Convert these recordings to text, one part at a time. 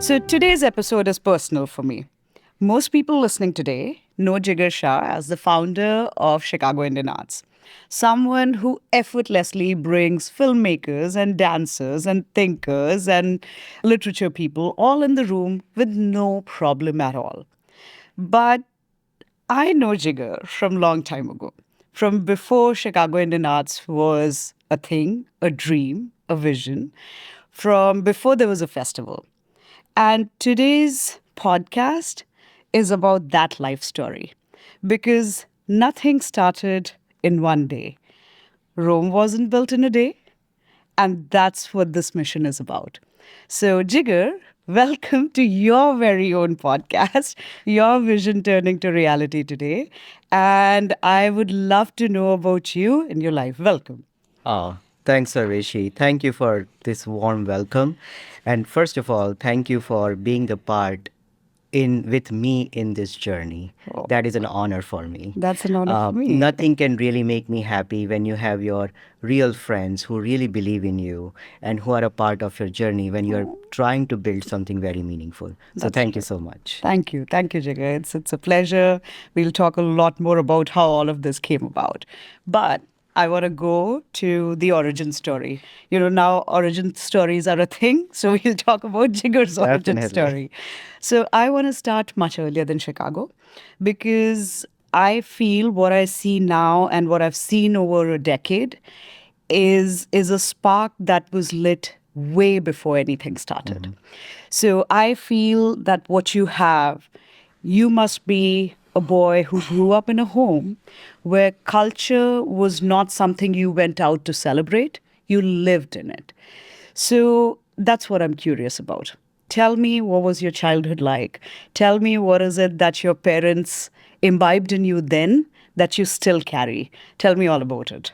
So today's episode is personal for me. Most people listening today know Jigar Shah as the founder of Chicago Indian Arts, someone who effortlessly brings filmmakers and dancers and thinkers and literature people all in the room with no problem at all. But I know Jigar from long time ago, from before Chicago Indian Arts was a thing, a dream, a vision, from before there was a festival. And today's podcast is about that life story because nothing started in one day. Rome wasn't built in a day, and that's what this mission is about. So, Jigar, welcome to your very own podcast, your vision turning to reality today. And I would love to know about you and your life. Welcome. Thanks, Sarveshi. Thank you for this warm welcome. And first of all, thank you for being the part in with me in this journey. Oh, That is an honor for me. that's an honor for me. Nothing can really make me happy when you have your real friends who really believe in you and who are a part of your journey when you're trying to build something very meaningful. So That's thank you true. so much. Thank you. Thank you, Jigar. It's a pleasure. We'll talk a lot more about how all of this came about. But I want to go to the origin story. Now origin stories are a thing. So we'll talk about Jigar's origin Definitely. story. So I want to start much earlier than Chicago because I feel what I see now and what I've seen over a decade is a spark that was lit way before anything started. So I feel that what you have, you must be a boy who grew up in a home where culture was not something you went out to celebrate, you lived in it. So that's what I'm curious about. Tell me, what was your childhood like? Tell me, what is it that your parents imbibed in you then that you still carry? Tell me all about it.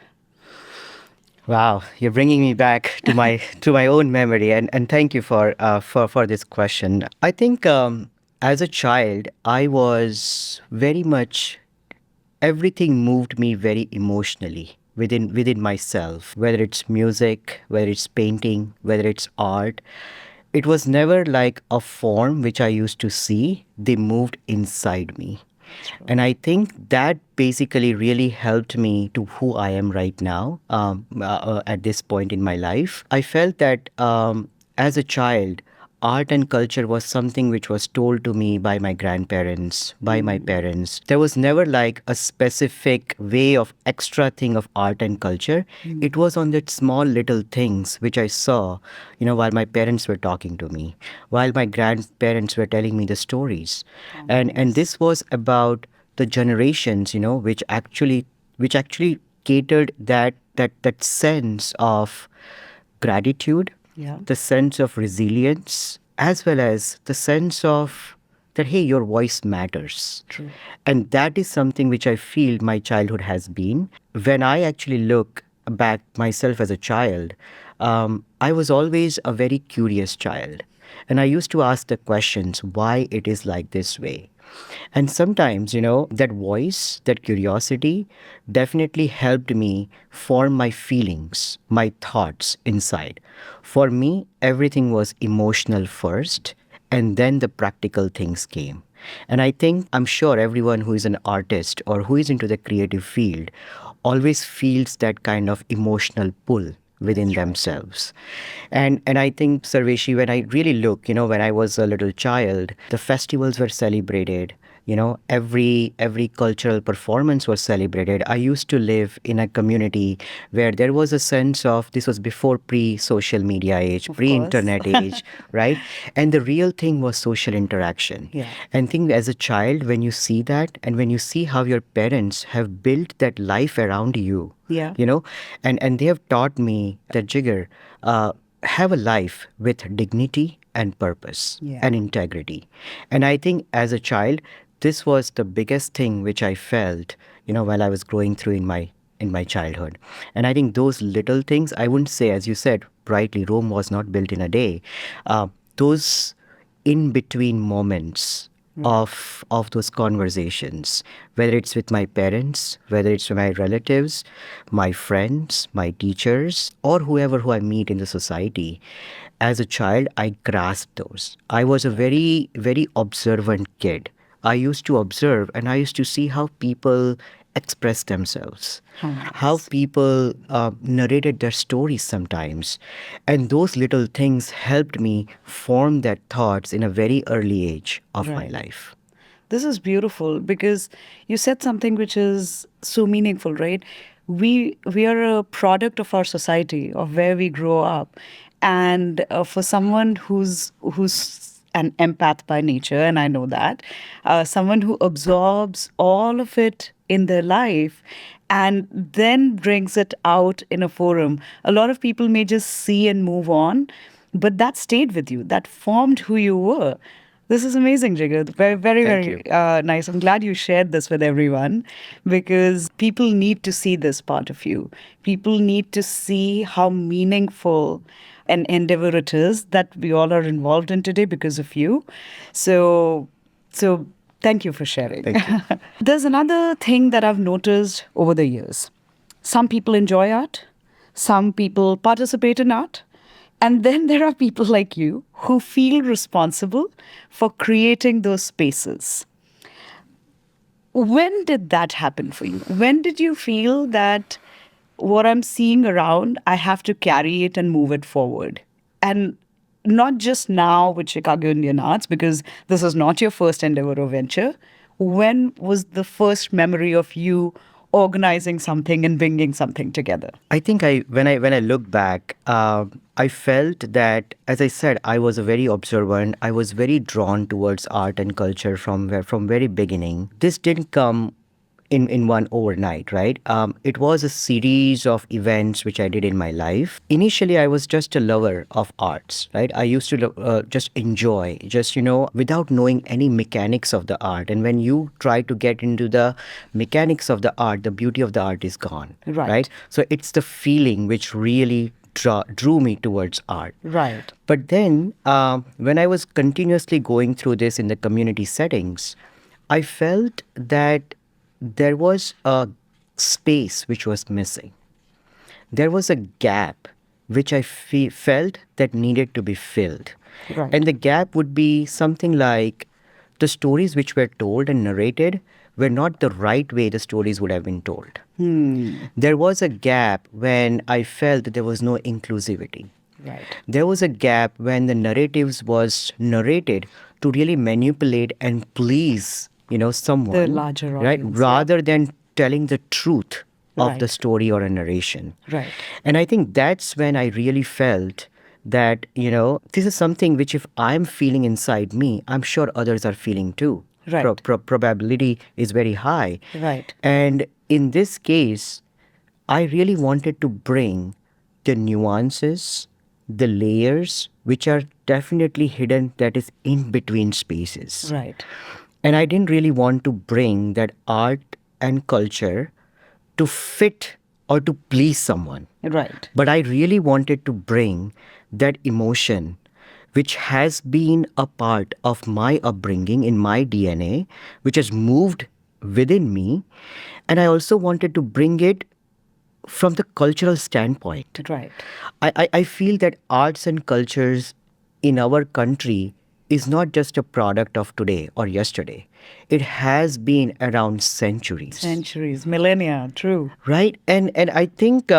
Wow, you're bringing me back to my own memory, and thank you for this question. I think as a child, I was very much everything moved me very emotionally within myself. Whether it's music, whether it's painting, whether it's art, it was never like a form which I used to see. They moved inside me. And I think that basically really helped me to who I am right now at this point in my life. I felt that as a child, art and culture was something which was told to me by my grandparents, by my parents. There was never like a specific way of extra thing of art and culture. It was on that small little things which I saw, while my parents were talking to me, while my grandparents were telling me the stories. And this was about the generations, which actually catered that sense of gratitude, Yeah. the sense of resilience, as well as the sense of that, hey, your voice matters. True. And that is something which I feel my childhood has been. When I actually look back myself as a child, I was always a very curious child. And I used to ask the questions why it is like this way. And sometimes, that voice, that curiosity definitely helped me form my feelings, my thoughts inside. For me, everything was emotional first, and then the practical things came. And I think, I'm sure everyone who is an artist or who is into the creative field always feels that kind of emotional pull within themselves. And I think, Sarveshi, when I really look, when I was a little child, the festivals were celebrated. Every cultural performance was celebrated. I used to live in a community where there was a sense of, this was before pre-social media age, Of course. pre-internet age, right? And the real thing was social interaction. Yeah. And think as a child, when you see that and when you see how your parents have built that life around you, Yeah. and they have taught me that, Jigar, have a life with dignity and purpose Yeah. and integrity. And I think as a child, this was the biggest thing which I felt, while I was growing through in my childhood. And I think those little things, I wouldn't say, as you said rightly, Rome was not built in a day. Those in between moments of those conversations, whether it's with my parents, whether it's with my relatives, my friends, my teachers, or whoever who I meet in the society. As a child, I grasped those. I was a very observant kid. I used to observe and I used to see how people express themselves, How how nice. people narrated their stories sometimes. And those little things helped me form that thoughts in a very early age of my Right. life. This is beautiful because you said something which is so meaningful, right? We are a product of our society, of where we grow up, and for someone who's an empath by nature, and I know that, someone who absorbs all of it in their life and then brings it out in a forum. A lot of people may just see and move on, but that stayed with you, that formed who you were. This is amazing, Jigar. Very, very, Thank you. very nice. I'm glad you shared this with everyone because people need to see this part of you. People need to see how meaningful an endeavor it is that we all are involved in today because of you. So, thank you for sharing. Thank you. There's another thing that I've noticed over the years. Some people enjoy art, some people participate in art, and then there are people like you who feel responsible for creating those spaces. When did that happen for you? When did you feel that what I'm seeing around, I have to carry it and move it forward? And not just now with Chicago Indian Arts, because this is not your first endeavor or venture. When was the first memory of you organizing something and bringing something together? I think when I look back, I felt that, as I said, I was a very observant. I was very drawn towards art and culture from very beginning. This didn't come in one overnight, right? It was a series of events which I did in my life. Initially, I was just a lover of arts, right? I used to just enjoy, just, without knowing any mechanics of the art. And when you try to get into the mechanics of the art, the beauty of the art is gone, right? Right. So it's the feeling which really drew me towards art. Right. But then, when I was continuously going through this in the community settings, I felt that there was a space which was missing. There was a gap which I felt that needed to be filled. Right. And the gap would be something like the stories which were told and narrated were not the right way the stories would have been told. There was a gap when I felt that there was no inclusivity. Right. There was a gap when the narratives was narrated to really manipulate and please, The someone, larger right? audience. Yeah. Rather than telling the truth of the Right. story or a narration. Right. And I think that's when I really felt that, this is something which if I'm feeling inside me, I'm sure others are feeling too. Right. Probability is very high. Right. And in this case, I really wanted to bring the nuances, the layers, which are definitely hidden, that is in between spaces. Right. And I didn't really want to bring that art and culture to fit or to please someone. Right. But I really wanted to bring that emotion, which has been a part of my upbringing in my DNA, which has moved within me. And I also wanted to bring it from the cultural standpoint. Right. I feel that arts and cultures in our country is not just a product of today or yesterday. It has been around centuries. Centuries, millennia, true. Right? And I think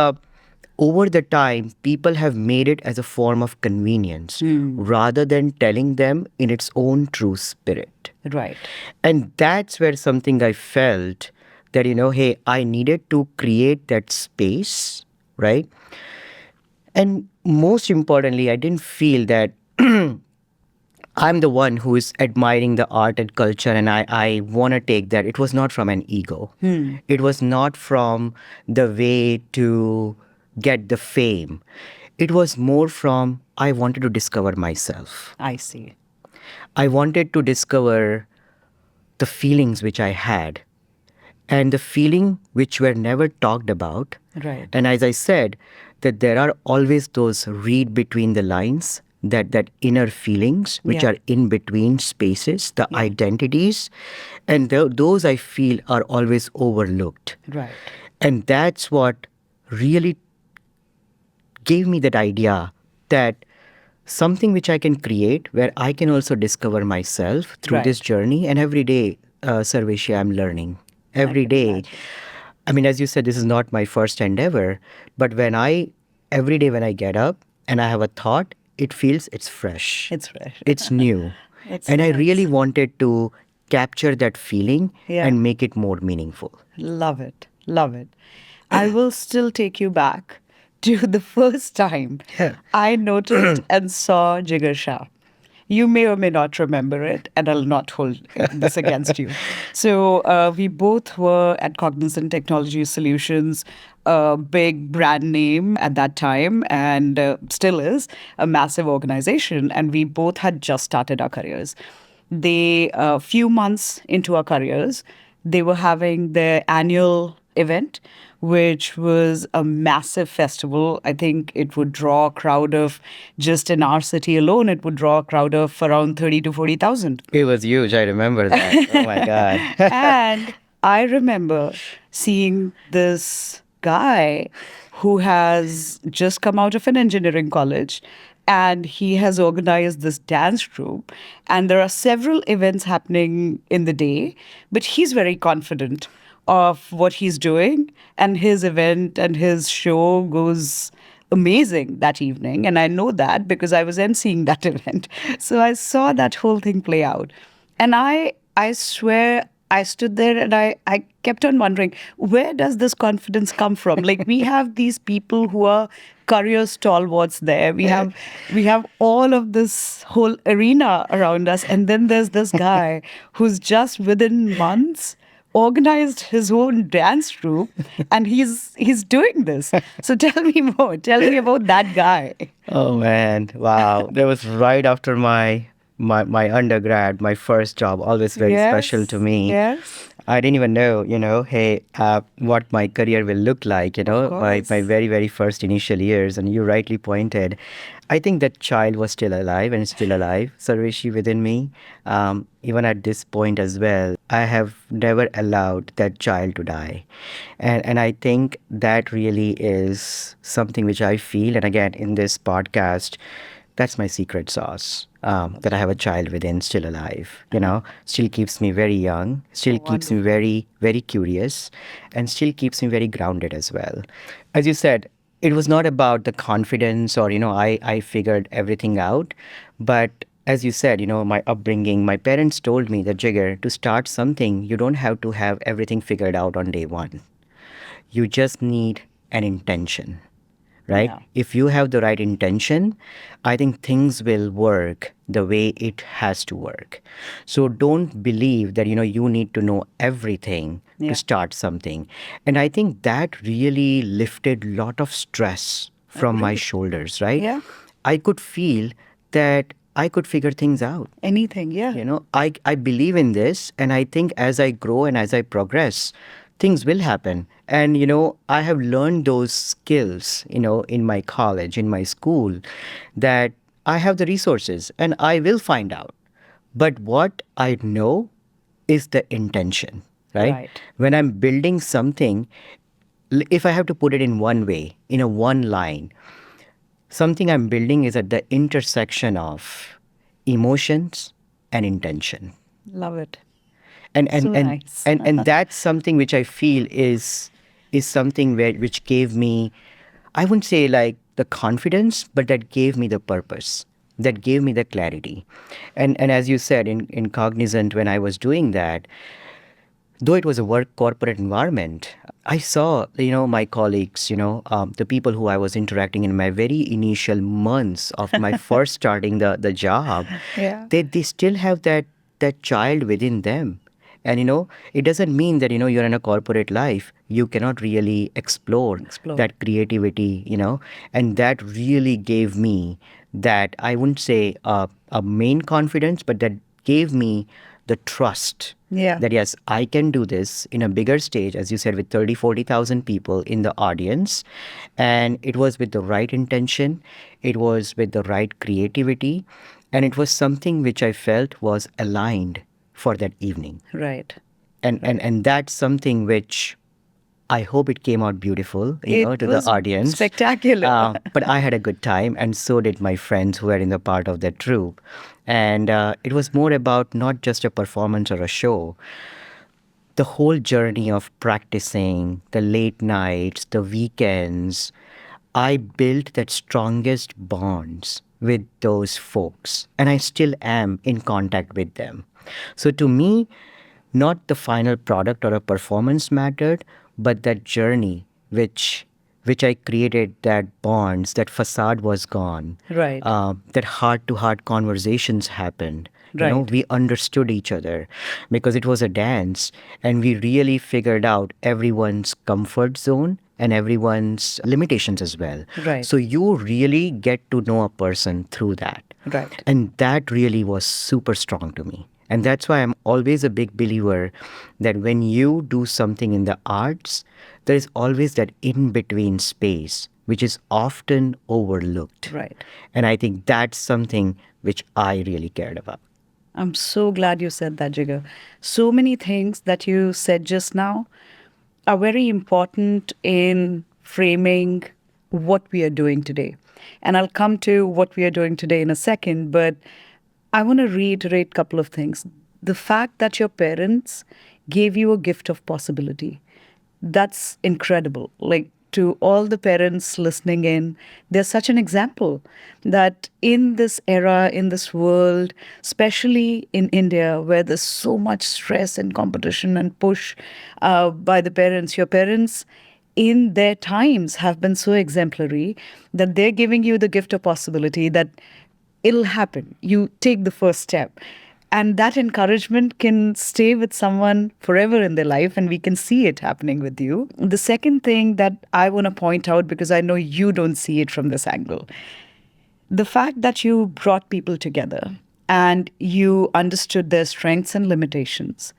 over the time, people have made it as a form of convenience rather than telling them in its own true spirit. Right. And that's where something I felt that, hey, I needed to create that space, right? And most importantly, I didn't feel that I'm the one who is admiring the art and culture and I want to take that. It was not from an ego. It was not from the way to get the fame. It was more from I wanted to discover myself. I see. I wanted to discover the feelings which I had and the feeling which were never talked about. Right. And as I said, that there are always those read between the lines, that inner feelings which Yeah. are in between spaces, the Yeah. identities, and those I feel are always overlooked. Right. And that's what really gave me that idea that something which I can create where I can also discover myself through this Right. journey. And every day, Sarveshi, I'm learning. I Every can day. imagine. I mean, as you said, this is not my first endeavor, but every day when I get up and I have a thought, it feels it's fresh, It's fresh. it's new. That's And so I really nice. wanted to capture that feeling Yeah. and make it more meaningful. Love it. Love it. I will still take you back to the first time Yeah. I noticed and saw Jigar Shah. You may or may not remember it, and I'll not hold this against you. So, we both were at Cognizant Technology Solutions, a big brand name at that time, and still is a massive organization. And we both had just started our careers. They, a few months into our careers, they were having their annual event, which was a massive festival. I think it would draw a crowd of, just in our city alone, it would draw a crowd of around 30 to 40,000. It was huge. I remember that. Oh my God. And I remember seeing this guy who has just come out of an engineering college, and he has organized this dance troupe, and there are several events happening in the day, but he's very confident of what he's doing, and his event and his show goes amazing that evening. And I know that because I was emceeing that event. So I saw that whole thing play out. And I swear I stood there and I kept on wondering, where does this confidence come from? Like, we have these people who are career stalwarts there. We have all of this whole arena around us. And then there's this guy who's just within months organized his own dance troupe, and he's doing this. So tell me more. Tell me about that guy. Oh man, wow. That was right after my undergrad, my first job, always very special to Yes, me. yes, I didn't even know, hey, what my career will look like, of my course. very, very first initial years. And you rightly pointed, I think that child was still alive and is still alive, Sarveshi, within me. Even at this point as well, I have never allowed that child to die. And I think that really is something which I feel. And again, in this podcast, that's my secret sauce. That I have a child within, still alive, still keeps me very young, still keeps me Wonderful. very, very curious, and still keeps me very grounded as well. As you said, it was not about the confidence or, I figured everything out. But as you said, my upbringing, my parents told me that, Jigger, to start something, you don't have to have everything figured out on day one. You just need an intention, right? Yeah. If you have the right intention, I think things will work the way it has to work. So don't believe that, you need to know everything to Yeah. start something. And I think that really lifted a lot of stress from my Agreed. shoulders, right? Yeah. I could feel that I could figure things out. Anything. Yeah. I believe in this, and I think as I grow and as I progress, things will happen. And I have learned those skills, in my college, in my school, that I have the resources and I will find out. But what I know is the intention, right? Right. When I'm building something, if I have to put it in one way, in a one line, something I'm building is at the intersection of emotions and intention. Love it. And and So and nice. and that's something which I feel is something which gave me, I wouldn't say like the confidence, but that gave me the purpose, that gave me the clarity. And as you said, in Cognizant, when I was doing that, though it was a work corporate environment, I saw, my colleagues, the people who I was interacting in my very initial months of my first starting the job, Yeah. they still have that child within them. And it doesn't mean that you're in a corporate life you cannot really explore Explore. that creativity, and that really gave me that, I wouldn't say a main confidence, but that gave me the trust Yeah. that, yes, I can do this in a bigger stage, as you said, with 30, 40,000 people in the audience. And it was with the right intention, it was with the right creativity, and it was something which I felt was aligned for that evening. Right. And that's something which I hope it came out beautiful, It to the was audience. spectacular. But I had a good time, and so did my friends who were in the part of that troupe. And it was more about not just a performance or a show. The whole journey of practicing, the late nights, the weekends, I built that strongest bonds with those folks, and I still am in contact with them. So to me, not the final product or a performance mattered, but that journey which I created, that bonds, that facade was gone, Right. that heart to heart conversations happened. Right. We understood each other because it was a dance, and we really figured out everyone's comfort zone and everyone's limitations as well. Right. So you really get to know a person through that. Right. And that really was super strong to me. And that's why I'm always a big believer that when you do something in the arts, there is always that in between space, which is often overlooked. Right. And I think that's something which I really cared about. I'm so glad you said that, Jigar. So many things that you said just now are very important in framing what we are doing today. And I'll come to what we are doing today in a second, but I want to reiterate a couple of things. The fact that your parents gave you a gift of possibility, that's incredible. Like, to all the parents listening in, they're such an example that in this era, in this world, especially in India, where there's so much stress and competition and push by the parents, your parents in their times have been so exemplary that they're giving you the gift of possibility that it'll happen. You take the first step. And that encouragement can stay with someone forever in their life, and we can see it happening with you. The second thing that I want to point out, because I know you don't see it from this angle, the fact that you brought people together and you understood their strengths and limitations.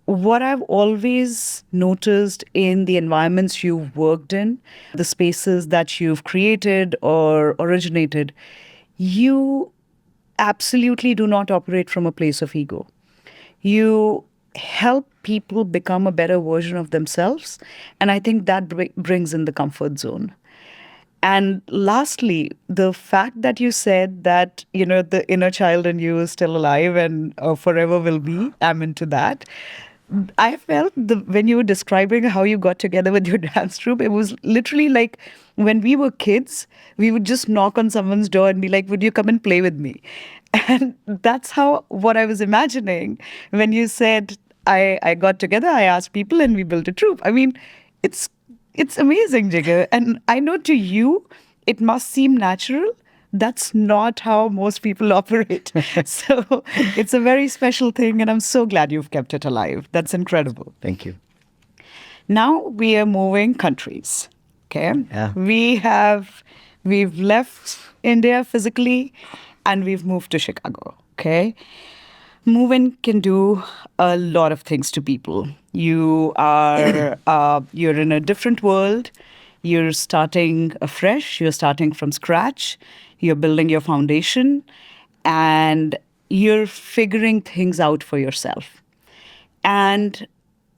What I've always noticed in the environments you've worked in, the spaces that you've created or originated, you absolutely do not operate from a place of ego. You help people become a better version of themselves. And I think that brings in the comfort zone. And lastly, the fact that you said that, the inner child in you is still alive and forever will be, I'm into that. I felt when you were describing how you got together with your dance troupe, it was literally like when we were kids, we would just knock on someone's door and be like, "Would you come and play with me?" And that's how what I was imagining when you said, I got together, I asked people, and we built a troupe. I mean, it's it's amazing, Jigar. And I know to you, it must seem natural. That's not how most people operate. So it's a very special thing, and I'm so glad you've kept it alive. That's incredible. Thank you. Now we are moving countries. Okay. Yeah. We've left India physically and we've moved to Chicago. Okay. Moving can do a lot of things to people. You're in a different world. You're starting afresh. You're starting from scratch. You're building your foundation, and you're figuring things out for yourself. And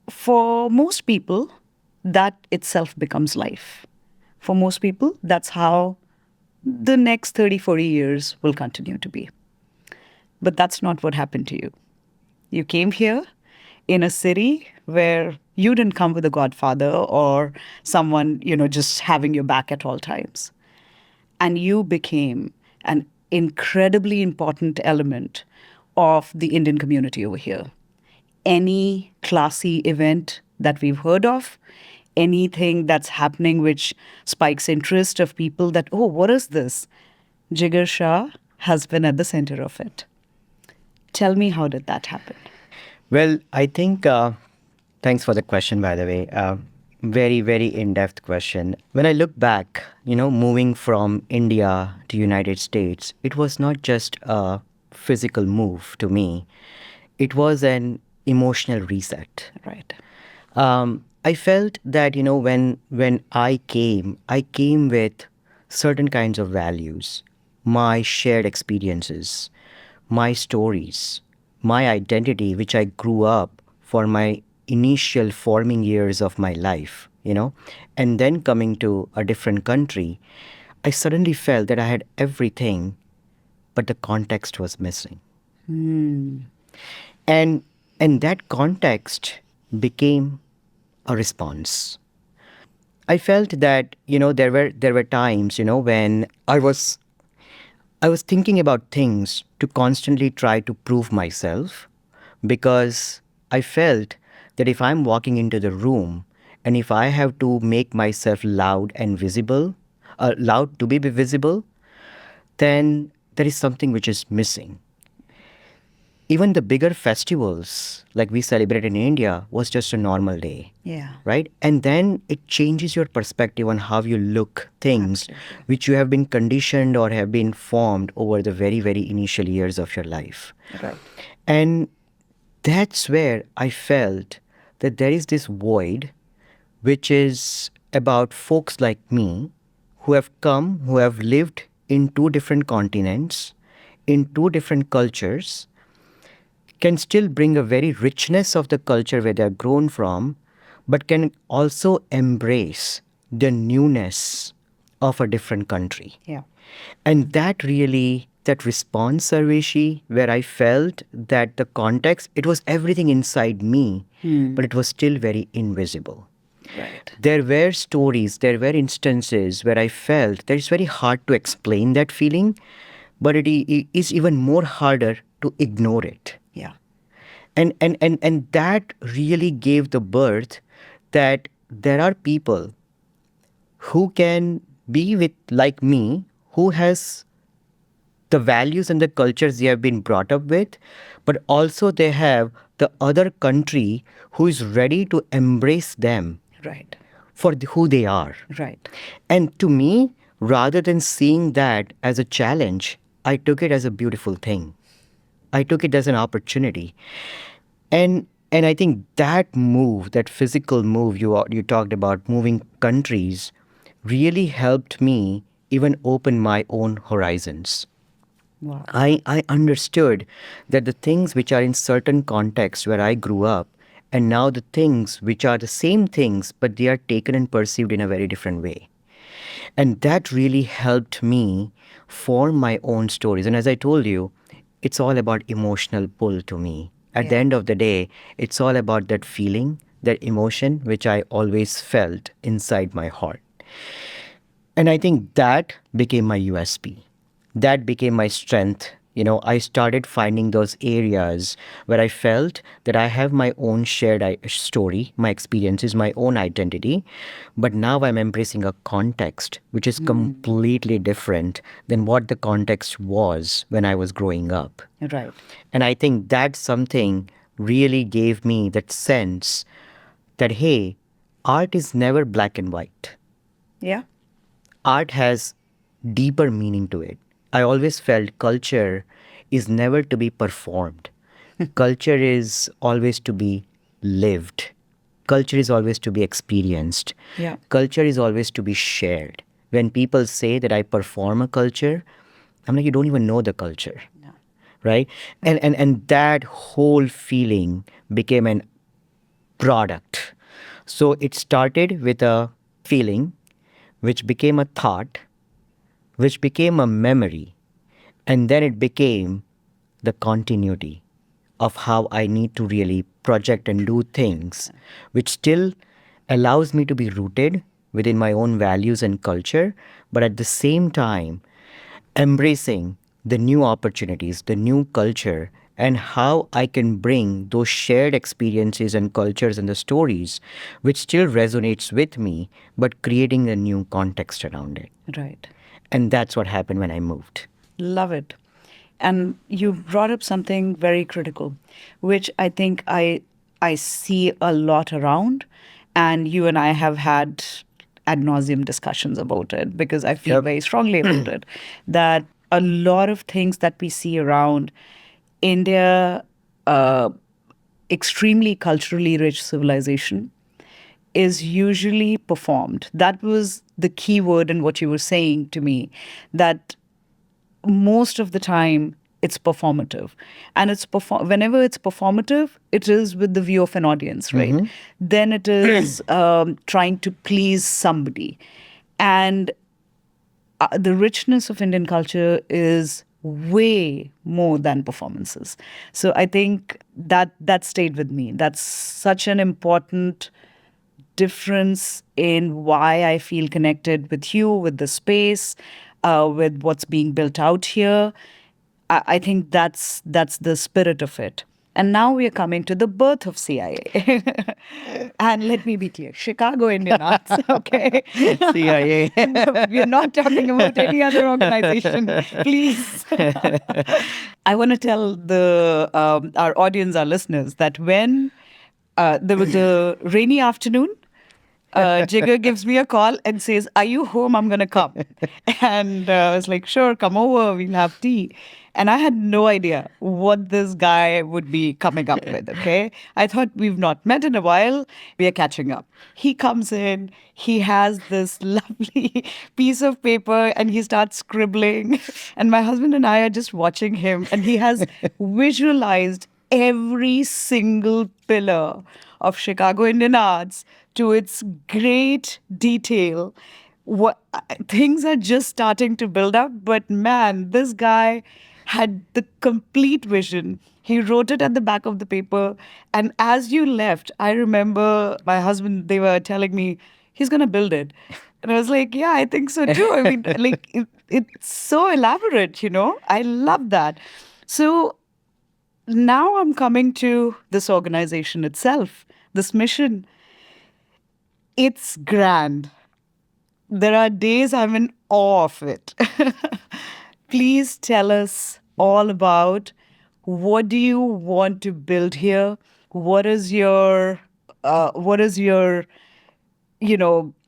for most people, that itself becomes life. For most people, that's how the next 30, 40 years will continue to be. But that's not what happened to you. You came here in a city where you didn't come with a godfather or someone, just having your back at all times. And you became an incredibly important element of the Indian community over here. Any classy event that we've heard of, anything that's happening which spikes interest of people that, oh, what is this? Jigar Shah has been at the center of it. Tell me, how did that happen? Well, I think, thanks for the question, by the way. Very, very in-depth question. When I look back, moving from India to United States, it was not just a physical move to me. it was an emotional reset. Right. I felt that when I came with certain kinds of values, my shared experiences, my stories, my identity, which I grew up for my initial forming years of my life, and then coming to a different country, I suddenly felt that I had everything, but the context was missing. And that context became a response. I felt that there were times when I was thinking about things to constantly try to prove myself, because I felt that if I'm walking into the room and if I have to make myself loud and visible, loud to be visible, then there is something which is missing. Even the bigger festivals like we celebrate in India was just a normal day, Yeah. right? And then it changes your perspective on how you look things Absolutely. which you have been conditioned or have been formed over the very, very initial years of your life. Right. And that's where I felt that there is this void, which is about folks like me who have lived in two different continents, in two different cultures, can still bring a very richness of the culture where they are grown from, but can also embrace the newness of a different country. Yeah. And that response, Sarveshi, where I felt that the context, it was everything inside me, but it was still very invisible. Right. There were stories, there were instances where I felt that it's very hard to explain that feeling, but it is even more harder to ignore it. Yeah. And that really gave the birth that there are people who can be with like me, who has the values and the cultures they have been brought up with, but also they have the other country who is ready to embrace them Right. for who they are. Right. And to me, rather than seeing that as a challenge, I took it as a beautiful thing. I took it as an opportunity. And I think that move, that physical move you talked about, moving countries, really helped me even open my own horizons. Wow. I understood that the things which are in certain contexts where I grew up, and now the things which are the same things, but they are taken and perceived in a very different way. And that really helped me form my own stories. And as I told you, it's all about emotional pull to me. At the Yeah. end of the day, it's all about that feeling, that emotion, which I always felt inside my heart. And I think that became my USP. That became my strength. I started finding those areas where I felt that I have my own shared story, my experiences, my own identity. But now I'm embracing a context which is completely different than what the context was when I was growing up. Right. And I think that's something really gave me that sense that, hey, art is never black and white. Yeah. Art has deeper meaning to it. I always felt culture is never to be performed. Culture is always to be lived. Culture is always to be experienced. Yeah. Culture is always to be shared. When people say that I perform a culture, I'm like, you don't even know the culture, No. right? And that whole feeling became an product. So it started with a feeling, which became a thought, which became a memory, and then it became the continuity of how I need to really project and do things, which still allows me to be rooted within my own values and culture, but at the same time, embracing the new opportunities, the new culture, and how I can bring those shared experiences and cultures and the stories, which still resonates with me, but creating a new context around it. Right. And that's what happened when I moved. Love it. And you brought up something very critical, which I think I see a lot around, and you and I have had ad nauseum discussions about it because I feel Yep. very strongly about it. That a lot of things that we see around India uh, extremely culturally rich civilization is usually performed. That was the key word in what you were saying to me, that most of the time it's performative, and whenever it's performative, it is with the view of an audience, right? Mm-hmm. Then it is trying to please somebody. And the richness of Indian culture is way more than performances. So I think that stayed with me. That's such an important difference in why I feel connected with you, with the space, with what's being built out here. I think that's the spirit of it. And now we are coming to the birth of CIA. And let me be clear, Chicago Indian Arts, okay? CIA. We are not talking about any other organization, please. I want to tell the our audience, our listeners, that when there was a rainy afternoon, Jigar gives me a call and says, "Are you home? I'm going to come." And I was like, "Sure, come over. We'll have tea." And I had no idea what this guy would be coming up with. Okay. I thought we've not met in a while. We are catching up. He comes in, he has this lovely piece of paper and he starts scribbling. And my husband and I are just watching him, and he has visualized every single pillar of Chicago Indian Arts to its great detail. What things are just starting to build up, but man, this guy had the complete vision. He wrote it at the back of the paper, and as you left, I remember my husband. They were telling me he's going to build it, and I was like, "Yeah, I think so too." I mean, like it's so elaborate, you know. I love that. So now I'm coming to this organization itself, this mission. It's grand. There are days I'm in awe of it. Please tell us all about what do you want to build here? What is your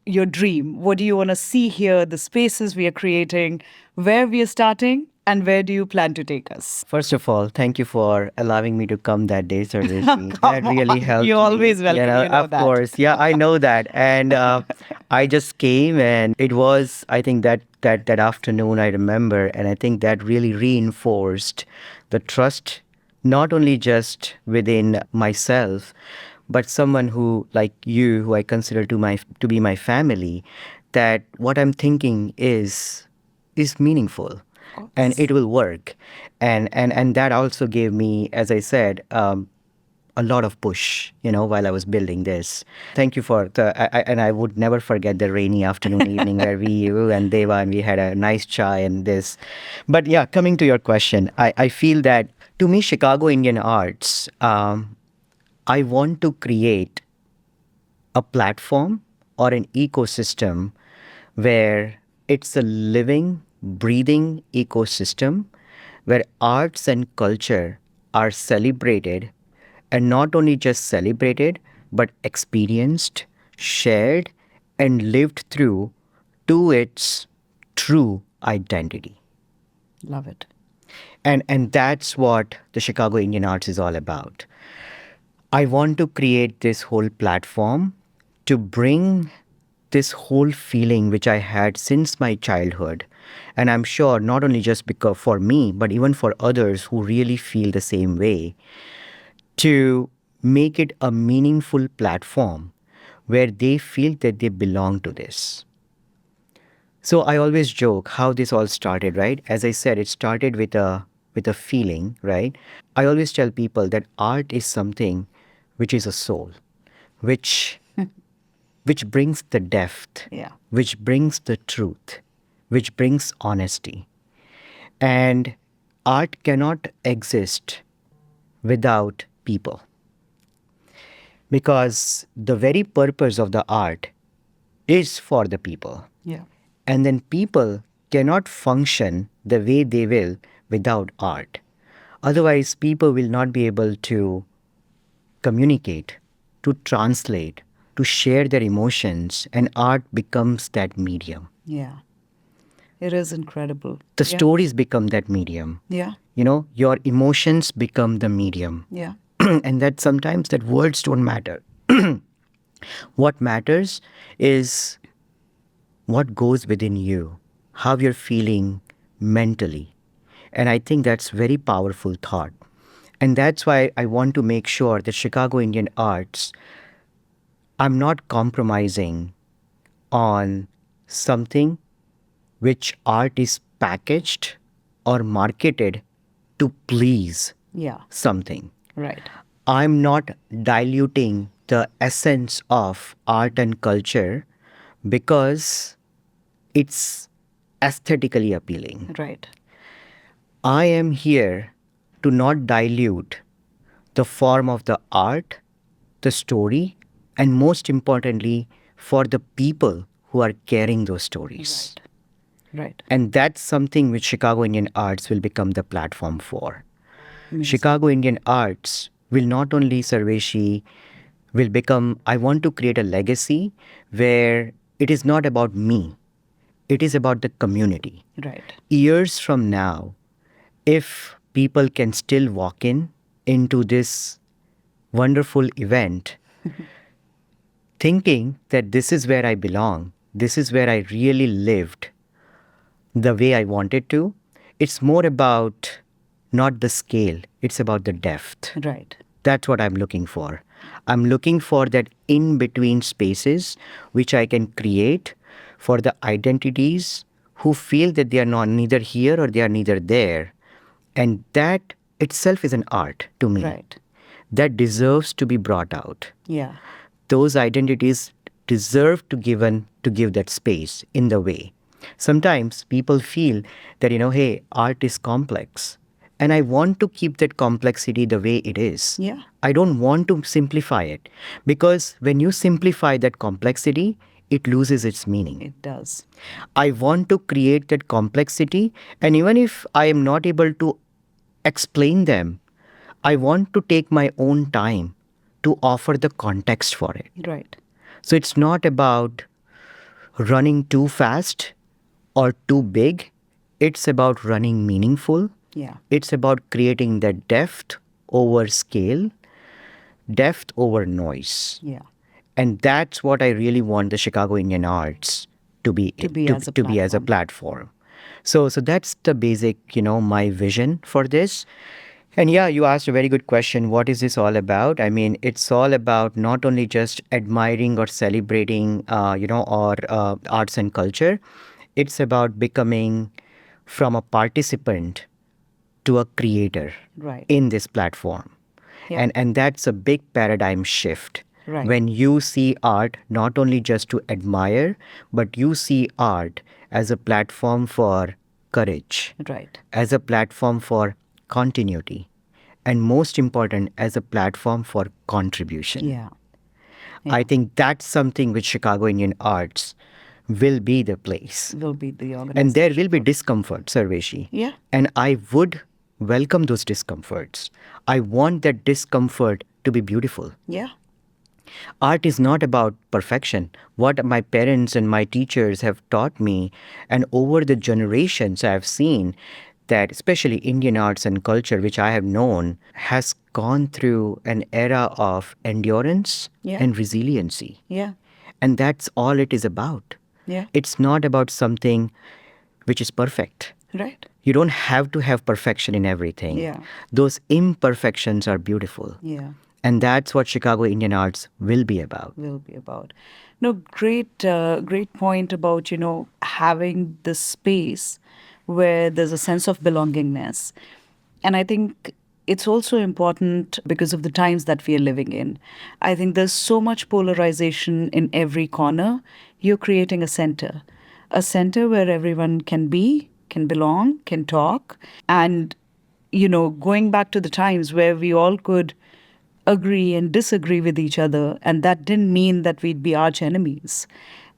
your dream? What do you want to see here? The spaces we are creating, where we are starting, and where do you plan to take us? First of all, thank you for allowing me to come that day, Sarveshi. That Come really on, helped you're me. always welcome. You know Of that. course. Yeah, I know that. And I just came, and it was, I think, that afternoon I remember. And I think that really reinforced the trust, not only just within myself, but someone who, like you, who I consider to be my family, that what I'm thinking is meaningful and it will work. And that also gave me, as I said, a lot of push, while I was building this. Thank you for and I would never forget the rainy afternoon evening where you and Deva and we had a nice chai and this. But yeah, coming to your question, I feel that to me, Chicago Indian Arts, I want to create a platform or an ecosystem where it's a living, breathing ecosystem where arts and culture are celebrated, and not only just celebrated, but experienced, shared, and lived through to its true identity. Love it. And that's what the Chicago Indian Arts is all about. I want to create this whole platform to bring this whole feeling which I had since my childhood. And I'm sure not only just because for me, but even for others who really feel the same way, to make it a meaningful platform where they feel that they belong to this. So I always joke how this all started, right? As I said, it started with a feeling, right? I always tell people that art is something which is a soul, which which brings the depth, Yeah. which brings the truth, which brings honesty. And art cannot exist without people, because the very purpose of the art is for the people. Yeah. And then people cannot function the way they will without art. Otherwise, people will not be able to communicate, to translate, to share their emotions, and art becomes that medium. Yeah. It is incredible. The Yeah. stories become that medium. Yeah. your emotions become the medium. Yeah. And that sometimes that words don't matter. What matters is what goes within you, how you're feeling mentally. And I think that's very powerful thought. And that's why I want to make sure that Chicago Indian Arts, I'm not compromising on something which art is packaged or marketed to please Yeah. something. Right. I'm not diluting the essence of art and culture because it's aesthetically appealing. Right. I am here to not dilute the form of the art, the story, and most importantly, for the people who are carrying those stories. Right. Right. And that's something which Chicago Indian Arts will become the platform for. Amazing. Chicago Indian Arts will not only, Sarveshi, will become, I want to create a legacy where it is not about me, it is about the community. Right. Years from now, if people can still walk into this wonderful event thinking that this is where I belong, this is where I really lived the way I wanted to, it's more about not the scale, it's about the depth. Right. That's what I'm looking for. I'm looking for that in between spaces which I can create for the identities who feel that they are not neither here or they are neither there. And that itself is an art to me. Right. That deserves to be brought out. Yeah. Those identities deserve to give that space in the way. Sometimes people feel that, hey, art is complex. And I want to keep that complexity the way it is. Yeah. I don't want to simplify it because when you simplify that complexity, it loses its meaning. It does. I want to create that complexity. And even if I am not able to explain them, I want to take my own time to offer the context for it. Right. So it's not about running too fast or too big. It's about running meaningful. Yeah. It's about creating that depth over scale, depth over noise. Yeah. And that's what I really want the Chicago Indian Arts to be To be as a platform. So that's the basic, my vision for this. And yeah, you asked a very good question. What is this all about? I mean, it's all about not only just admiring or celebrating, or arts and culture. It's about becoming from a participant to a creator Right. in this platform. Yeah. And that's a big paradigm shift. Right. When you see art not only just to admire, but you see art as a platform for courage, Right. as a platform for continuity, and most important, as a platform for contribution. Yeah. I think that's something which Chicago Indian Arts will be the place. Will be the organization. And there will be discomfort, Sarveshi. Yeah. And I would welcome those discomforts. I want that discomfort to be beautiful. Yeah. Art is not about perfection. What my parents and my teachers have taught me, and over the generations I have seen that, especially Indian arts and culture, which I have known, has gone through an era of endurance Yeah. and resiliency. Yeah. And that's all it is about. Yeah. It's not about something which is perfect. Right. You don't have to have perfection in everything. Yeah. Those imperfections are beautiful. Yeah. And that's what Chicago Indian Arts will be about. Will be about. No, great point about, having this space where there's a sense of belongingness. And I think it's also important because of the times that we are living in. I think there's so much polarization in every corner. You're creating a center where everyone can be, can belong, can talk. And, going back to the times where we all could agree and disagree with each other, and that didn't mean that we'd be arch enemies.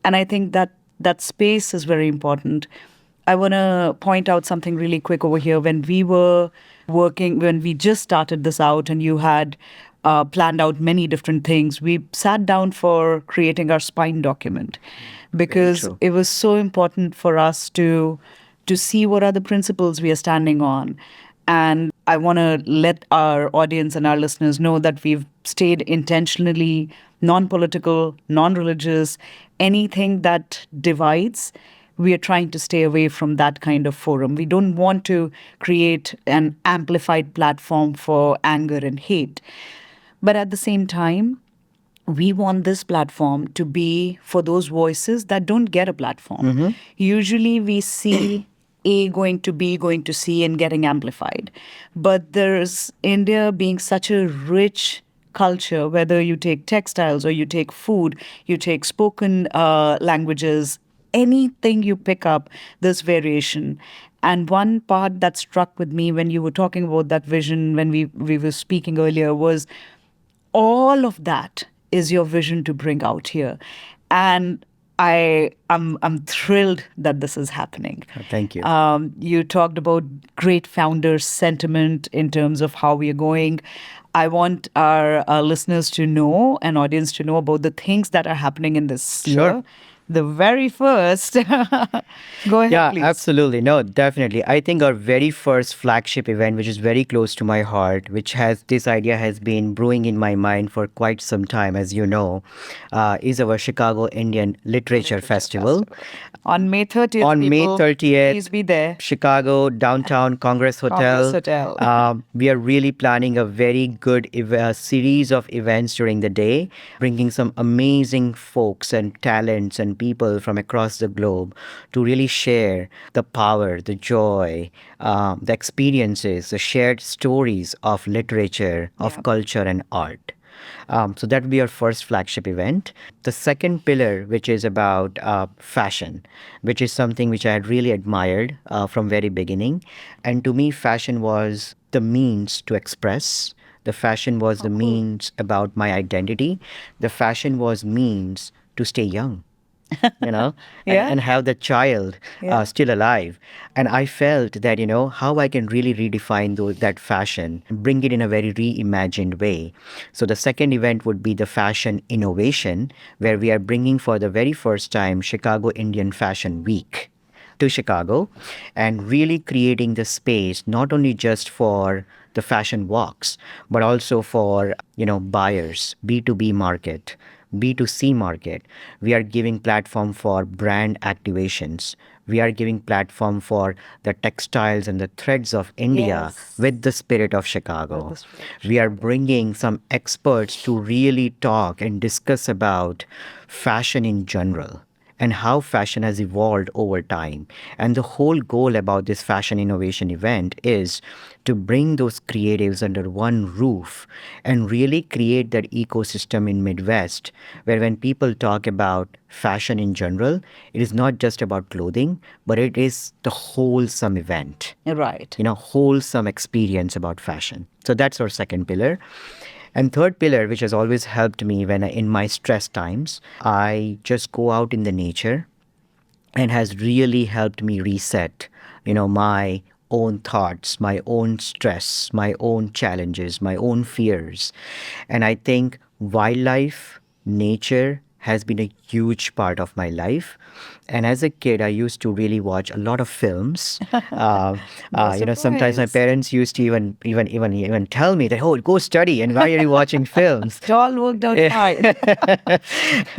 And I think that space is very important. I want to point out something really quick over here. When we were working, when we just started this out, and you had planned out many different things, we sat down for creating our spine document because true. it was so important for us to see what are the principles we are standing on. And I want to let our audience and our listeners know that we've stayed intentionally non political, non religious, anything that divides. We are trying to stay away from that kind of forum. We don't want to create an amplified platform for anger and hate. But at the same time, we want this platform to be for those voices that don't get a platform. Usually we see A going to B, going to C, and getting amplified. But there's India being such a rich culture, whether you take textiles or you take food, you take spoken languages, anything you pick up, there's variation. And one part that struck with me when you were talking about that vision, when we were speaking earlier, was all of that is your vision to bring out here. And I'm thrilled that this is happening. Thank you. You talked about great founders sentiment in terms of how we are going. I want our listeners to know and audience to know about the things that are happening in this Sure. year. The very first. Go ahead, Yeah, please. absolutely. No, definitely. I think our very first flagship event, which is very close to my heart, which has this idea has been brewing in my mind for quite some time, as you know, is our Chicago Indian Literature Festival. On May 30th, On May people, 30th, please be there. Chicago, downtown Congress Congress Hotel. Hotel. We are really planning a very good series of events during the day, bringing some amazing folks and talents and people from across the globe to really share the power, the joy, the experiences, the shared stories of literature, of Yeah. culture, and art. So that would be our first flagship event. The second pillar, which is about fashion, which is something which I had really admired from very beginning. And to me, fashion was the means to express. The fashion was the means about my identity. The fashion was means to stay young, Yeah. and have the child Yeah. still alive. And I felt that, how I can really redefine that fashion, bring it in a very reimagined way. So the second event would be the Fashion Innovation, where we are bringing for the very first time Chicago Indian Fashion Week to Chicago and really creating the space not only just for the fashion walks, but also for, buyers, B2B market, B2C market. We are giving platform for brand activations. We are giving platform for the textiles and the threads of India Yes. with the spirit of Chicago. With the spirit of We are bringing some experts to really talk and discuss about fashion in general and how fashion has evolved over time. And the whole goal about this fashion innovation event is to bring those creatives under one roof and really create that ecosystem in Midwest where when people talk about fashion in general, it is not just about clothing, but it is the wholesome event. Right. Wholesome experience about fashion. So that's our second pillar. And third pillar, which has always helped me in my stress times, I just go out in the nature and has really helped me reset, my own thoughts, my own stress, my own challenges, my own fears. And I think wildlife, nature has been a huge part of my life. And as a kid, I used to really watch a lot of films. Sometimes my surprise. parents used to even tell me that, oh, go study, and why are you watching films? It all worked out fine.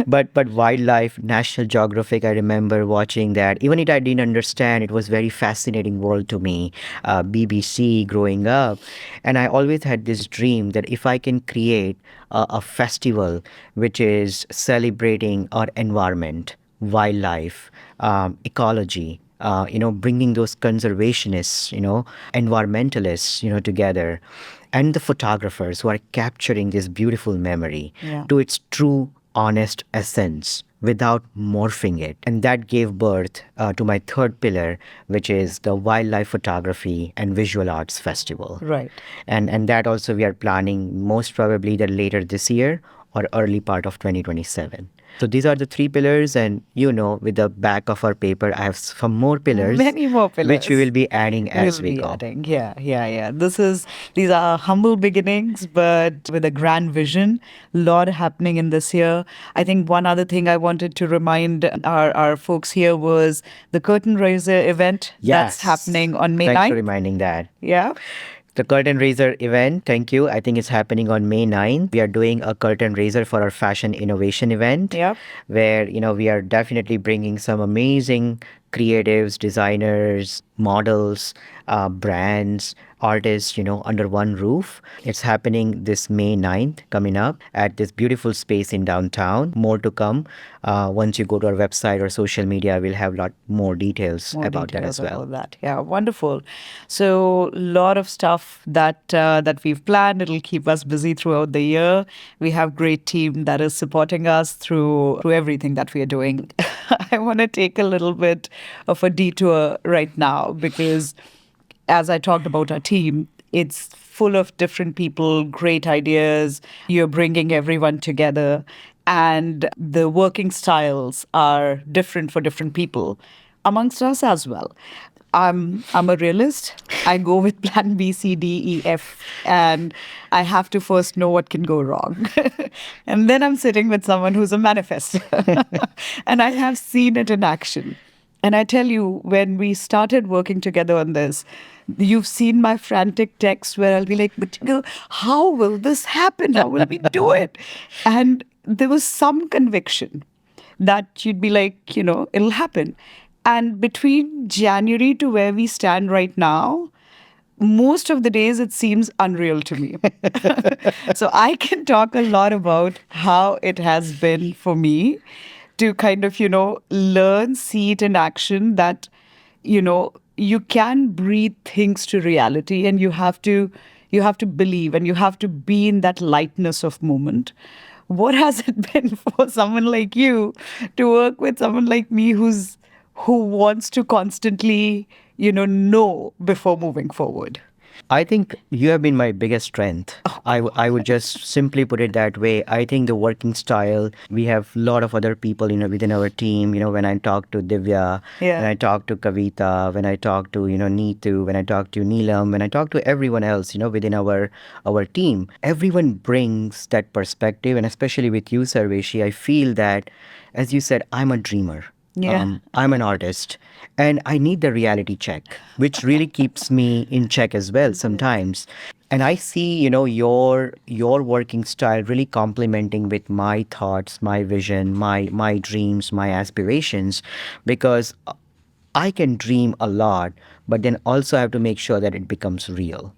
But wildlife, National Geographic, I remember watching that. Even if I didn't understand, it was very fascinating world to me. BBC growing up, and I always had this dream that if I can create a festival which is celebrating our environment, wildlife, ecology, bringing those conservationists, environmentalists, together, and the photographers who are capturing this beautiful memory Yeah. to its true, honest essence without morphing it. And that gave birth to my third pillar, which is the Wildlife Photography and Visual Arts Festival. Right. And that also we are planning most probably the later this year or early part of 2027. So these are the three pillars, and with the back of our paper, I have some more pillars, Many more which we will pillars. be adding as We'll we be go. adding. Yeah, yeah, yeah. These are humble beginnings, but with a grand vision. A lot happening in this year. I think one other thing I wanted to remind our folks here was the curtain raiser event that's Yes. happening on May Thanks for 9th. reminding that. Yeah. The curtain raiser event, thank you. I think it's happening on May 9th. We are doing a curtain raiser for our fashion innovation event Yeah. where, we are definitely bringing some amazing creatives, designers, models, brands, artists, under one roof. It's happening this May 9th coming up at this beautiful space in downtown. More to come. Once you go to our website or social media, we'll have a lot more details More about that details as well. about that. Yeah, wonderful. So, a lot of stuff that we've planned. It'll keep us busy throughout the year. We have great team that is supporting us through everything that we are doing. I want to take a little bit of a detour right now because, as I talked about our team, it's full of different people, great ideas. You're bringing everyone together, and the working styles are different for different people, amongst us as well. I'm a realist. I go with plan B, C, D, E, F, and I have to first know what can go wrong. And then I'm sitting with someone who's a manifestor. And I have seen it in action. And I tell you, when we started working together on this, you've seen my frantic texts where I'll be like, but Jigar, how will this happen? How will we do it? And there was some conviction that you'd be like, it'll happen. And between January to where we stand right now, most of the days it seems unreal to me. So I can talk a lot about how it has been for me to kind of, learn, see it in action that, you can breathe things to reality and you have to believe and you have to be in that lightness of moment. What has it been for someone like you to work with someone like me who wants to constantly, know before moving forward? I think you have been my biggest strength. Oh, I would just simply put it that way. I think the working style, we have a lot of other people, within our team. When I talk to Divya, when yeah. I talk to Kavita, when I talk to, Neetu, when I talk to Neelam, when I talk to everyone else, within our team, everyone brings that perspective. And especially with you, Sarveshi, I feel that, as you said, I'm a dreamer. Yeah. I'm an artist and I need the reality check, which really keeps me in check as well sometimes. And I see, your working style really complementing with my thoughts, my vision, my dreams, my aspirations, because I can dream a lot, but then also have to make sure that it becomes real.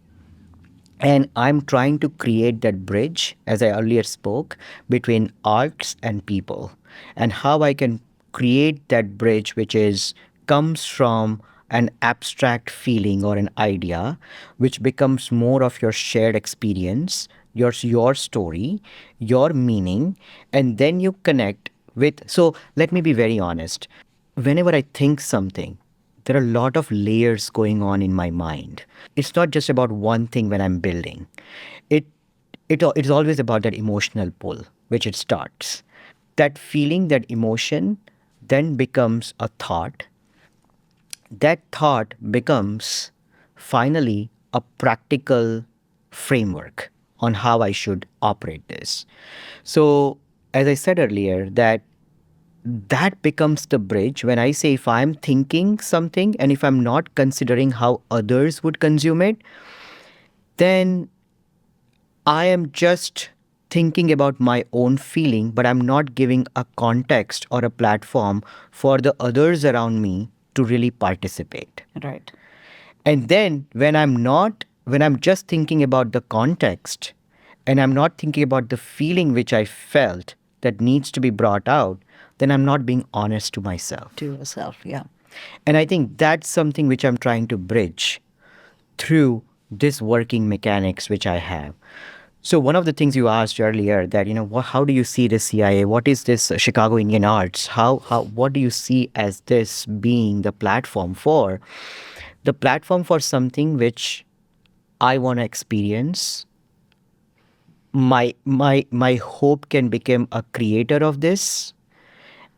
And I'm trying to create that bridge, as I earlier spoke, between arts and people, and how I can create that bridge, which is comes from an abstract feeling or an idea, which becomes more of your shared experience, your story, your meaning, and then you connect with. So let me be very honest. Whenever I think something, there are a lot of layers going on in my mind. It's not just about one thing when I'm building. It it's always about that emotional pull, which it starts. That feeling, that emotion, then becomes a thought. That thought becomes finally a practical framework on how I should operate this. So, as I said earlier, that becomes the bridge when I say if I'm thinking something and if I'm not considering how others would consume it, then I am just thinking about my own feeling, but I'm not giving a context or a platform for the others around me to really participate. Right. And then when I'm just thinking about the context and I'm not thinking about the feeling which I felt that needs to be brought out, then I'm not being honest to To myself. yourself. Yeah. And I think that's something which I'm trying to bridge through this working mechanics which I have. So one of the things you asked earlier that how do you see the CIA? What is this Chicago Indian Arts? How what do you see as this being the platform for? The platform for something which I want to experience. My hope can become a creator of this,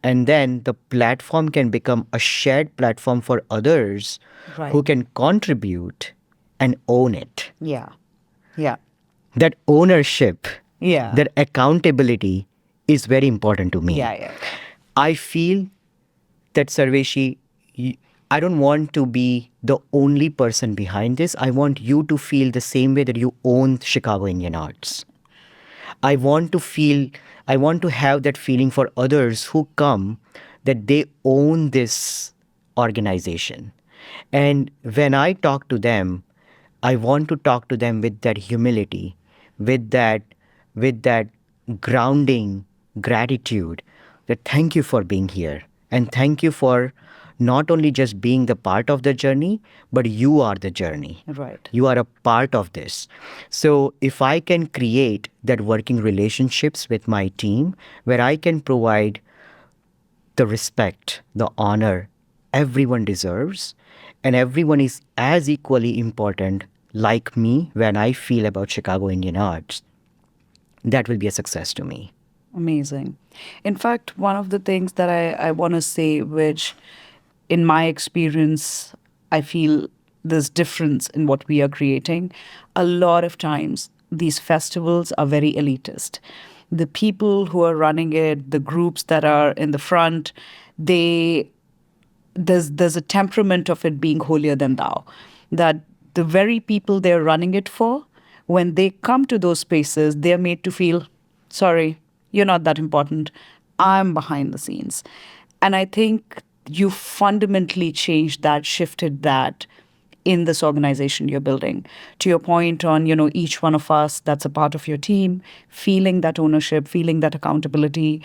And then the platform can become a shared platform for others Right. who can contribute and own it. Yeah. Yeah. That ownership, Yeah. that accountability is very important to me. Yeah. Yeah. Yeah. I feel that Sarveshi, I don't want to be the only person behind this. I want you to feel the same way that you own Chicago Indian Arts. I want to feel, I want to have that feeling for others who come that they own this organization. And when I talk to them, I want to talk to them with that humility, with that, with that grounding gratitude that thank you for being here. And thank you for not only just being the part of the journey, but you are the journey. Right. You are a part of this. So if I can create that working relationships with my team where I can provide the respect, the honor everyone deserves, and everyone is as equally important like me when I feel about Chicago Indian Arts, that will be a success to me. Amazing. In fact, one of the things that I want to say, which in my experience, I feel there's difference in what we are creating. A lot of times, these festivals are very elitist. The people who are running it, the groups that are in the front, they there's a temperament of it being holier than thou, that the very people they're running it for, when they come to those spaces, they're made to feel, sorry, you're not that important, I'm behind the scenes. And I think you fundamentally changed that, shifted that in this organization you're building. To your point on, each one of us that's a part of your team, feeling that ownership, feeling that accountability,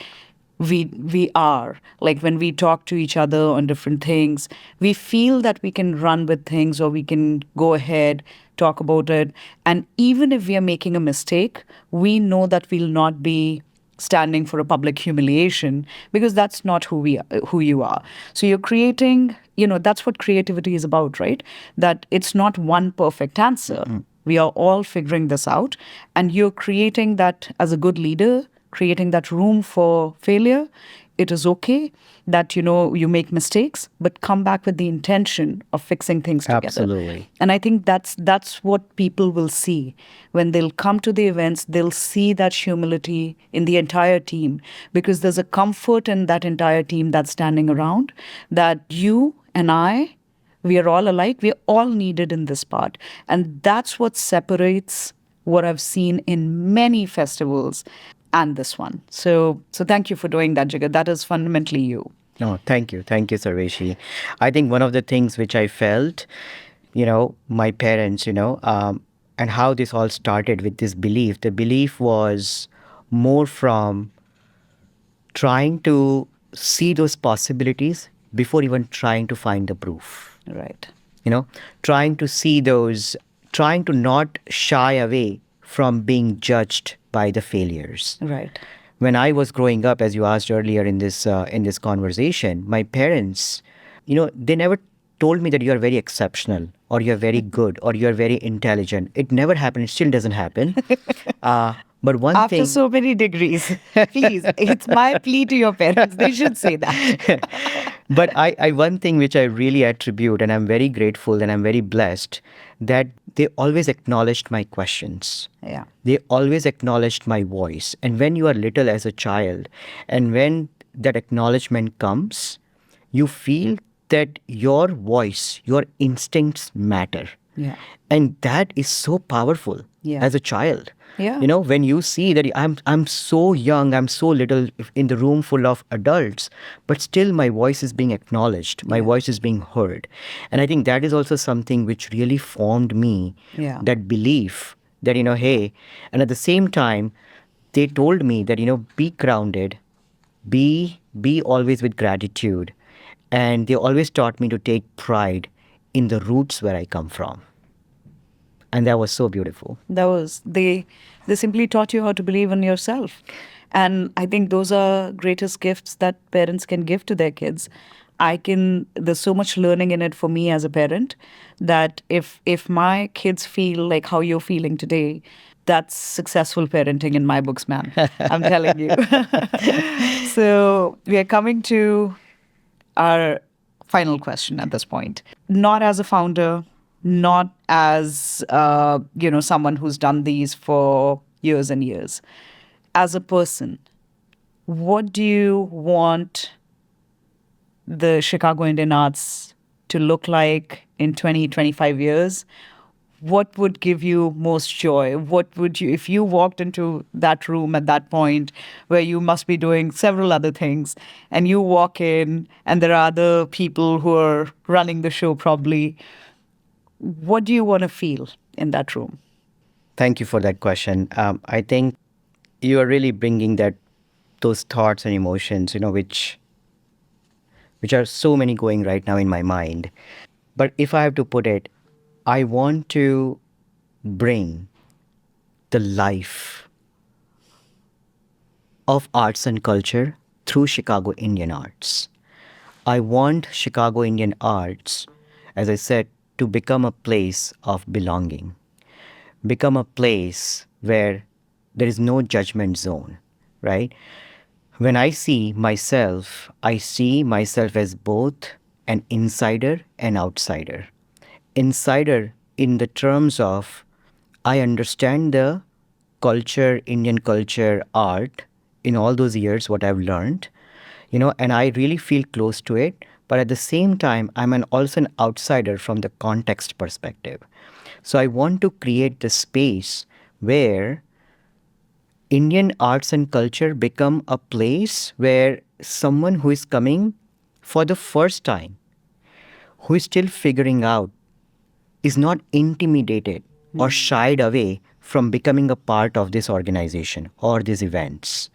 we are like, when we talk to each other on different things, we feel that we can run with things, or we can go ahead, talk about it, and even if we are making a mistake, we know that we'll not be standing for a public humiliation, because that's not who you are. So you're creating, that's what creativity is about, right? That it's not one perfect answer. We are all figuring this out, and you're creating that as a good leader, creating that room for failure. It is okay that you make mistakes, but come back with the intention of fixing things together. Absolutely. And I think that's what people will see when they'll come to the events. They'll see that humility in the entire team, because there's a comfort in that entire team that's standing around, that you and I, we are all alike. We are all needed in this part. And that's what separates what I've seen in many festivals and this one. So thank you for doing that, Jigar. That is fundamentally you. No, thank you. Thank you, Sarveshi. I think one of the things which I felt, my parents, and how this all started with this belief, the belief was more from trying to see those possibilities before even trying to find the proof. Right. Trying to see those, trying to not shy away from being judged by the failures. Right. When I was growing up, as you asked earlier in this conversation, my parents, they never told me that you are very exceptional or you are very good or you are very intelligent. It never happened. It still doesn't happen. But one After thing, so many degrees, please, it's my plea to your parents. They should say that. but I one thing which I really attribute, and I'm very grateful and I'm very blessed, that they always acknowledged my questions. Yeah. They always acknowledged my voice. And when you are little as a child, and when that acknowledgement comes, you feel that your voice, your instincts matter. Yeah. And that is so powerful Yeah. as a child. Yeah. When you see that I'm so young, I'm so little in the room full of adults, but still my voice is being acknowledged, my voice is being heard. And I think that is also something which really formed me, Yeah. that belief that, hey, and at the same time, they told me that, be grounded, be always with gratitude. And they always taught me to take pride in the roots where I come from. And that was so beautiful. That was they simply taught you how to believe in yourself. And I think those are greatest gifts that parents can give to their kids. There's so much learning in it for me as a parent, that if my kids feel like how you're feeling today, that's successful parenting in my books, man. I'm telling you. So we are coming to our final question at this point. Not as a founder, not as someone who's done these for years and years. As a person, what do you want the Chicago Indian Arts to look like in 20, 25 years? What would give you most joy? What would you, if you walked into that room at that point where you must be doing several other things and you walk in and there are other people who are running the show probably, what do you want to feel in that room? Thank you for that question. I think you are really bringing that those thoughts and emotions, which are so many going right now in my mind. But if I have to put it, I want to bring the life of arts and culture through Chicago Indian arts. I want Chicago Indian arts, as I said, to become a place of belonging, become a place where there is no judgment zone, right? When I see myself as both an insider and outsider. Insider in the terms of I understand the culture, Indian culture, art in all those years, what I've learned, and I really feel close to it. But at the same time, also an outsider from the context perspective. So I want to create the space where Indian arts and culture become a place where someone who is coming for the first time, who is still figuring out, is not intimidated or shied away from becoming a part of this organization or these events.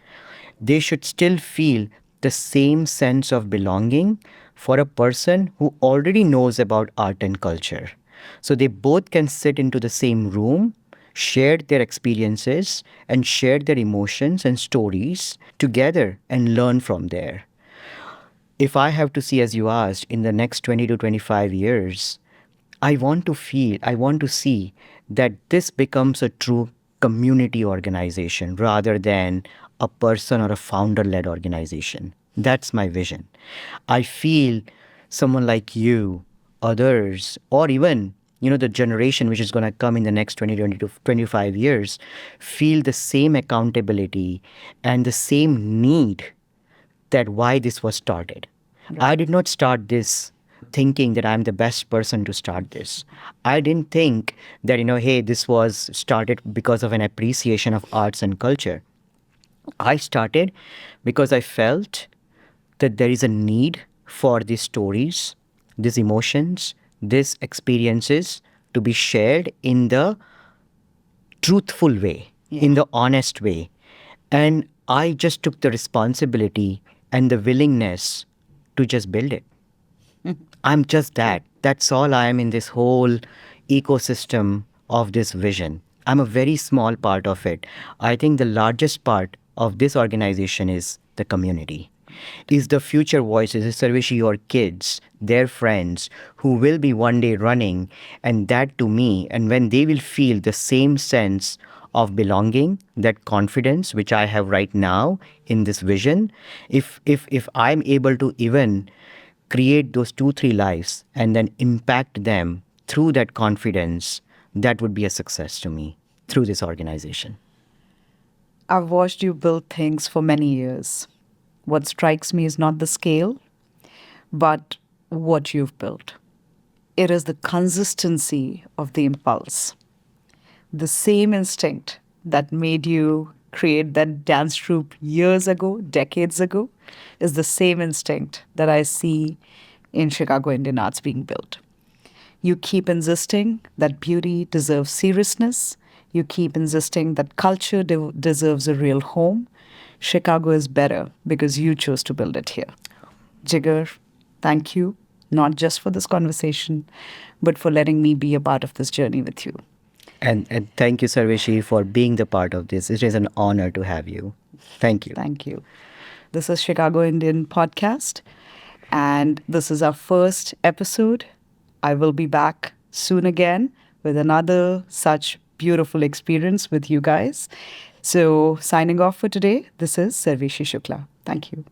They should still feel the same sense of belonging for a person who already knows about art and culture. So they both can sit into the same room, share their experiences, and share their emotions and stories together and learn from there. If I have to see, as you asked, in the next 20 to 25 years, I want to see that this becomes a true community organization rather than a person or a founder led organization. That's my vision. I feel someone like you, others, or even the generation which is going to come in the next 20, 20 to 25 years feel the same accountability and the same need that why this was started. I did not start this thinking that I'm the best person to start this. I didn't think that, hey, this was started because of an appreciation of arts and culture. I started because I felt that there is a need for these stories, these emotions, these experiences to be shared in the truthful way, in the honest way. And I just took the responsibility and the willingness to just build it. I'm just that. That's all I am in this whole ecosystem of this vision. I'm a very small part of it. I think the largest part of this organization is the community. Is the future voices, is Sarveshi, your kids, their friends who will be one day running, and that to me, and when they will feel the same sense of belonging, that confidence which I have right now in this vision, if I'm able to even create those 2 3 lives and then impact them through that confidence, that would be a success to me through this organization. I've watched you build things for many years. What strikes me is not the scale, but what you've built. It is the consistency of the impulse. The same instinct that made you create that dance troupe years ago, decades ago, is the same instinct that I see in Chicago Indian Arts being built. You keep insisting that beauty deserves seriousness. You keep insisting that culture deserves a real home. Chicago is better because you chose to build it here. Jigar, thank you, not just for this conversation, but for letting me be a part of this journey with you. And thank you, Sarveshi, for being the part of this. It is an honor to have you. Thank you. Thank you. This is Chicago Indian Podcast, and this is our first episode. I will be back soon again with another such beautiful experience with you guys. So, signing off for today, this is Sarveshi Shukla. Thank you.